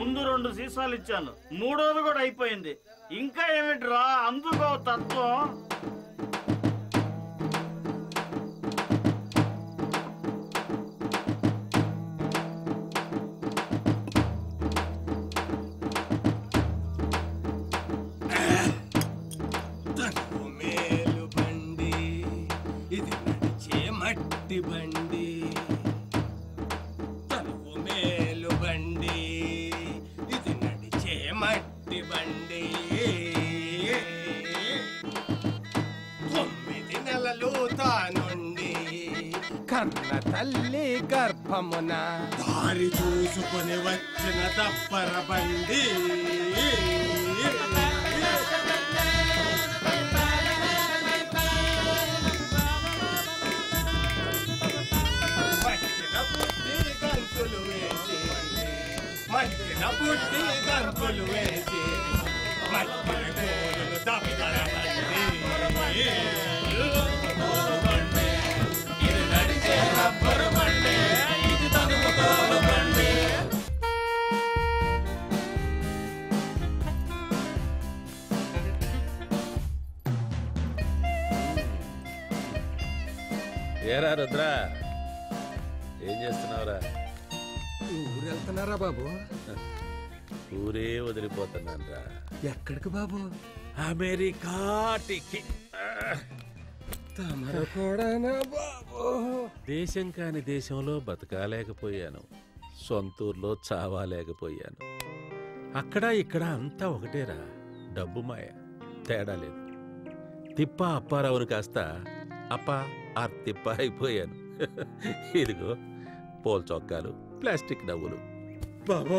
ముందు 2 సీసాలు ఇచ్చాను, 3వది కూడా అయిపోయింది. ఇంకా ఏమిట్రా అందుకో తత్వం. బండి తనువు మేలు బండి, ఇది నడిచే మట్టి బండి. 9 నెలలు తానుండి కన్న తల్లి గర్భమున దారి చూసుకొని వచ్చిన దప్పర బండి. మట్టిన పుట్టి గంతులు వేసి మట్టిన గోరులు దప్పర బండి. ఇది నడిచే రబ్బరు బండి, ఇది తనువు తోలు బండి. ఏరా రుద్రా, ఏం చేస్తున్నావురా? ఊరెళ్తున్నారా బాబు? ఊరే వదిలిపోతున్నాను రా. ఎక్కడికి బాబు? అమెరికాటికి. తమరు కూడానా బాబు? దేశం కాని దేశంలో బతకాలేకపోయాను, సొంతూరులో చావాలేకపోయాను. అక్కడ ఇక్కడ అంతా ఒకటేరా, డబ్బు మాయ, తేడా లేదు. తిప్ప అప్పారావును కాస్త అప్ప తిప్ప అయిపోయాను. ఇదిగో పోల్ చొక్కాలు, ప్లాస్టిక్ నవ్వులు. బాబు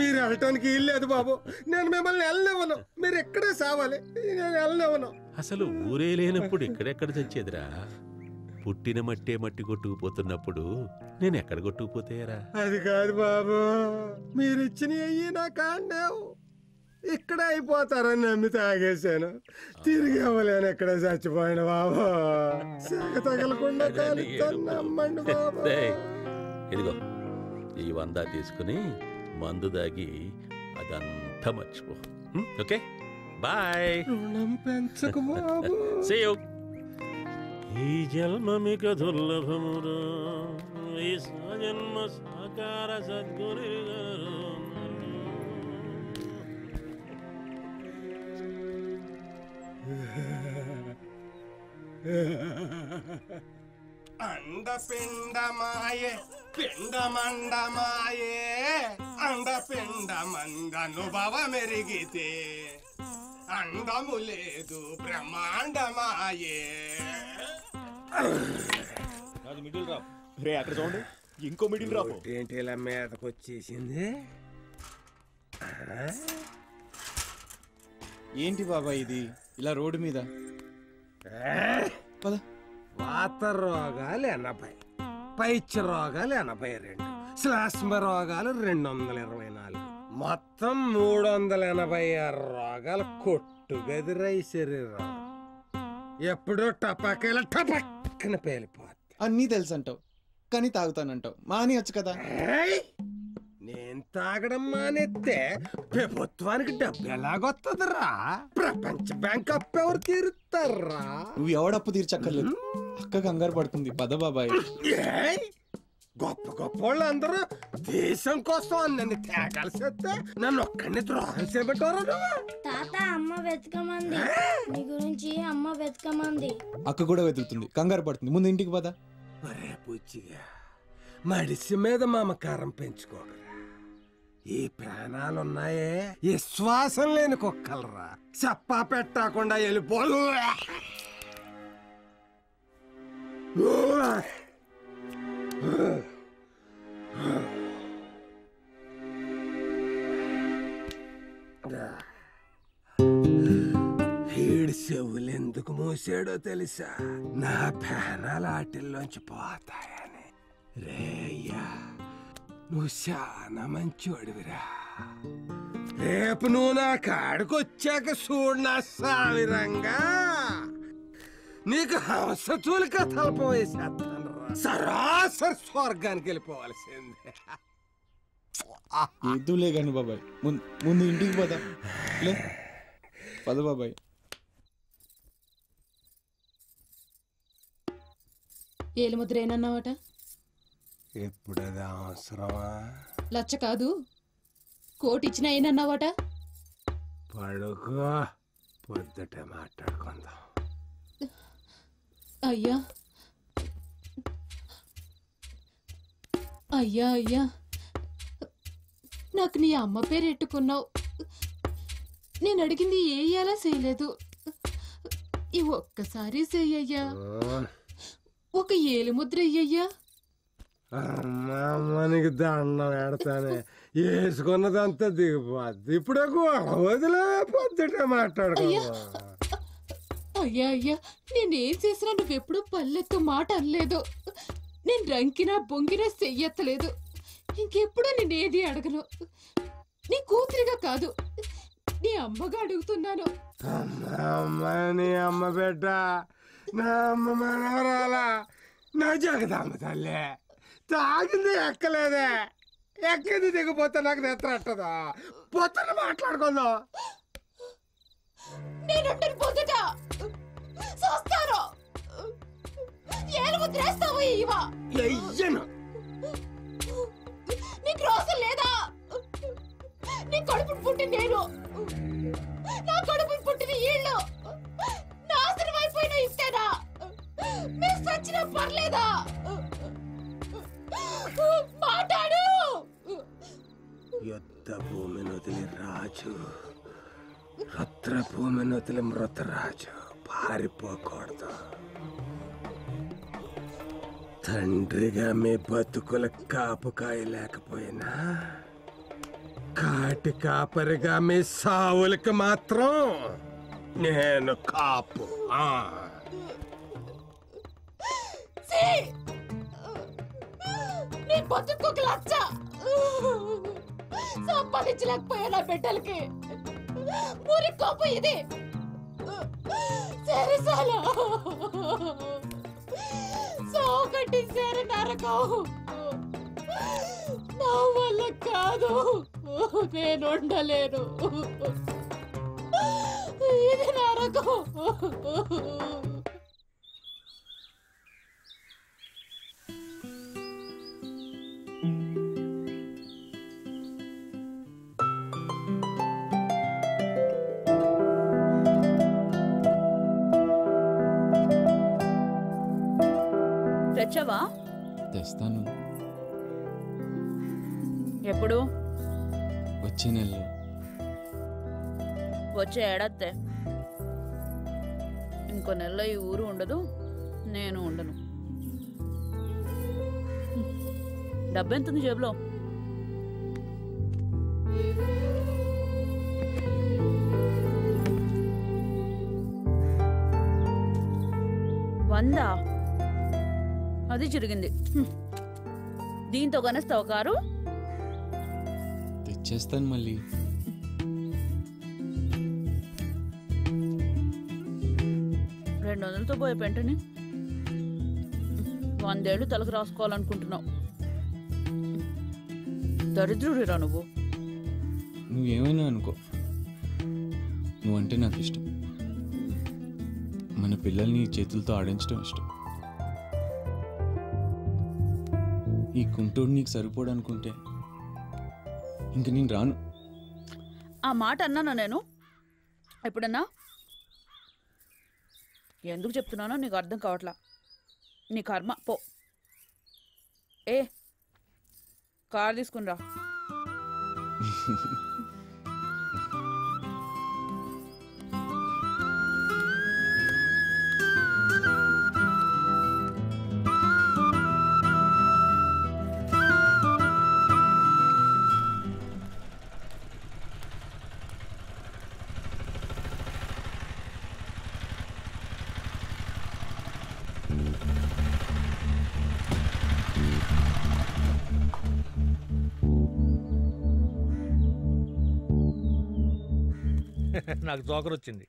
మీరు వెళ్ళటానికి ఇల్లేదు బాబు, నేను మిమ్మల్ని వెళ్ళనివ్వను. మీరు ఎక్కడే సావాలి, నేను వెళ్ళనివ్వను. అసలు ఊరే లేనప్పుడు ఇక్కడెక్కడ చచ్చేదిరా? పుట్టిన మట్టే మట్టి కొట్టుకుపోతున్నప్పుడు నేను ఎక్కడ కొట్టుకుపోతాయరా? అది కాదు బాబు, మీరు ఇచ్చిన అయ్యి నా కాండేవు. ఇక్కడ అయిపోతారని నమ్మి తాగేశాను, తిరిగి ఇవ్వలేను. ఎక్కడ చచ్చిపోయాను బాబు. సెగ తగలకుండా నమ్మండి బాబు. ఇదిగో ఈ 100 తీసుకుని మందు దాగి అదంతా మర్చిపో. Okay bye. రుణం పెంచకు బాబు. See you. ఈ జన్మమిక దుర్లభమురా, ఈ జన్మ సాకార సద్గురి అండపిండమాయే పిండమండమాయే, అండపిండమందనుభవ మెరిగితే అండము లేదు బ్రహ్మాండమాయే. మిడిల్ డ్రాప్ రే, అక్కడ చూడండి ఇంకో మిడిల్ డ్రాప్. ఏంటి ఇలా మీదకి వచ్చేసింది? ఏంటి బాబా ఇది ఇలా రోడ్డు మీద? వాత రోగాలు 80, పైత్య రోగాలు 82, శ్లాష్మ రోగాలు 224, మొత్తం 386 రోగాలు కొట్టుగదిరై శరీరం. ఎప్పుడో టపాకాయలు టపక్కన పేలిపోతాయి. అన్నీ తెలుసు అంటావు కానీ తాగుతానంటావు, మానేయచ్చు కదా. నేను తాగడం మానేస్తే ప్రభుత్వానికి డబ్బు ఎలాగొస్తుందిరా? ప్రపంచ బ్యాంక్ అప్పు ఎవరు తీరుతారా? నువ్వు ఎవడప్పు తీర్చక్కర్లేదు, అక్క కంగారు పడుతుంది. పద బాబాయ్. గొప్ప గొప్ప వాళ్ళందరూ దేశం కోసం అన్నన్ని త్యాగాలు చేస్తే నన్ను ఒక్కడిని ద్రోహం చేపట్టారు. తాత అమ్మ వెతకమంది, నీ గురించి అమ్మ వెతకమంది. అక్క కూడా వెతుకుతుంది, కంగారు పడుతుంది. ముందు ఇంటికి పద. మరే పూచిగా మడిసి మీద మమకారం పెంచుకోగలరా? ఈ ప్రాణాలున్నాయే, ఈ శ్వాసం లేని కుక్కలరా. చెప్పా పెట్టకుండా వెళ్ళిపోలు. ఈడు చెవులు ఎందుకు మూసాడో తెలుసా? నా ప్రాణాలు ఆటిల్లోంచి పోతాయని. రేయ్యా, నువ్వు చాలా మంచివాడివిరా. రేపు నువ్వు నా కాడికొచ్చాక చూడు నా సావిరంగా, నీకు హంసతూలిక తలపం వేసేస్తాను. సరాసరి స్వర్గానికి వెళ్ళిపోవాల్సిందే. ఎద్దులే కానీ బాబాయ్, ముందు ఇంటికి పోదా లే, పద బాబాయ్. ఏలు ముద్ర ఏనన్నావట? ఎప్పుడు అది అవసరమా? లచ్చ కాదు, కోటి ఇచ్చినా ఏనన్నావట? పడుకో, పొద్దుట మాట్లాడుకుందాం. అయ్యా అయ్యా అయ్యా, నాకు నీ అమ్మ పేరు ఎట్టుకున్నావు. నేను అడిగింది ఏయాలా చేయలేదు. ఈ ఒక్కసారి చెయ్యయ్యా, ఒక ఏలు ముద్ర అయ్యయ్యా. మనకి దండం పెడతానే, వేసుకున్నదంతా దిగిపోద్ది. ఇప్పుడు వదిలే, పొద్దుట మాట్లాడుకుందాం. అయ్యా అయ్యా, నేనేం చేసినా నువ్వెప్పుడు పల్లెత్తు మాట అనలేదు. నేను రంకినా బొంగినా చెయ్యెత్తలేదు. ఇంకెప్పుడు నేనేది అడగను. నీ కూతురిగా కాదు, నీ అమ్మగా అడుగుతున్నాను. నీ అమ్మ బిడ్డ, నా అమ్మ మనవరాలా, నా జగదమ్మ తల్లి. తాగింది ఎక్కలేదే, ఎక్కింది దిగిపోతే నాకు నిద్ర అట్టదా? పొద్దున మాట్లాడుకుందాం. నేనుంటాను పొద్దుట, చూస్తాను. ఏలు ముద్రేస్తావు ఇవా? ఎయ్యను. నీకు రోజు లేదా? నీ కడుపును పుట్టి నేను, నా కడుపును పుట్టిన ఈళ్ళు నాశనం అయిపోయిన ఇస్తేనా? మీరు సచ్చినా పర్లేదా? మాట్లాడు. యుద్ధ భూమిని వదిలి రాజు, రుద్ర భూమిని వదిలి మృతరాజు పారిపోకూడదు. తండ్రిగా మీ బతుకుల కాపుకాయ లేకపోయినా, కాటి కాపరిగా మీ సావులకి మాత్రం నేను కాపు. నీ బతుకు ఒక లచ్చ సంపాదించలేకపోయా నా బిడ్డలకి. ఊరి కోపం ఇది. సరే చాలా సోకటి సరే నరకం నా వల్ల కాదు, నేను ఉండలేను. ఇది నరకం. తెచ్చవా? తెస్తాను. ఎప్పుడు? వచ్చే నెలలో. వచ్చే ఏడాది. ఇంకో నెలలో ఈ ఊరు ఉండదు, నేను ఉండను. డబ్బెంతుంది జేబులో? వందా? అది చిరిగింది. దీంతో కనేస్తావు కారు? తెచ్చేస్తాను మళ్ళీ. $200తో పోయే పెంటని 100 ఏళ్ళు తలకు రాసుకోవాలనుకుంటున్నావు. దరిద్రుడిరా నువ్వు. నువ్వేమైనా అనుకో, నువ్వంటే నాకు ఇష్టం. మన పిల్లల్ని చేతులతో ఆడించడం ఇష్టం. ఈ కుంటోడు నీకు సరిపోడనుకుంటే ఇంక నేను రాను. ఆ మాట అన్నానా నేను ఎప్పుడన్నా? ఎందుకు చెప్తున్నానో నీకు అర్థం కావట్లా. నీ కర్మ పో. ఏ కార్ తీసుకునిరా. నాకు జోకర్ వచ్చింది.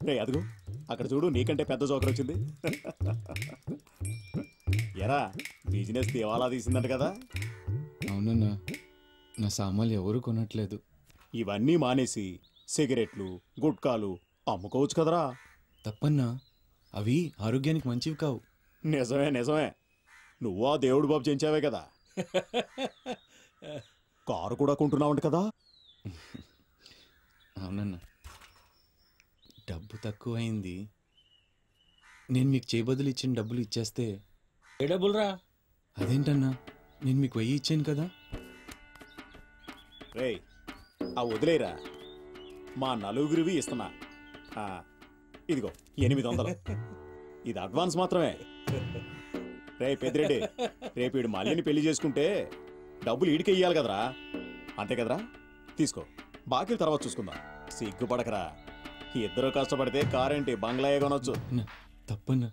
రే అదుగు, అక్కడ చూడు, నీకంటే పెద్ద జోకర్ వచ్చింది. ఎరా బిజినెస్ దివాలా తీసిందంట కదా. అవునన్నా, నా సామాన్లు ఎవరు కొనట్లేదు. ఇవన్నీ మానేసి సిగరెట్లు గుట్కాలు అమ్ముకోవచ్చు కదరా. తప్పన్నా, అవి ఆరోగ్యానికి మంచివి కావు. నిజమే నిజమే, నువ్వు ఆ దేవుడు బాబు చేయించావే కదా. కారు కూడా కొంటున్నావంట కదా. అవునన్నా, డబ్బు తక్కువైంది. నేను మీకు చేయబదులు ఇచ్చిన డబ్బులు ఇచ్చేస్తే. ఏ డబ్బులురా? అదేంటన్నా, నేను మీకు 1000 ఇచ్చాను కదా. రేయ్, ఆ వదిలేరా, మా నలుగురివి ఇస్తున్నా. ఇదిగో 800. ఇది అడ్వాన్స్ మాత్రమే. రే పెద్దిరెడ్డి, రేపు వీడు మళ్ళీని పెళ్లి చేసుకుంటే డబ్బులు ఈడికి ఇయ్యాలి కదరా. అంతే కదరా, తీసుకో. బాకీలు తర్వాత చూసుకుందాం. సిగ్గుపడకరా, ఇద్దరు కష్టపడితే కారేంటి బంగ్లా కొనొచ్చు. తప్పన్నా,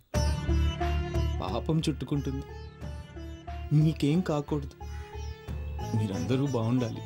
పాపం చుట్టుకుంటుంది. మీకేం కాకూడదు. మీరందరూ బాగుండాలి.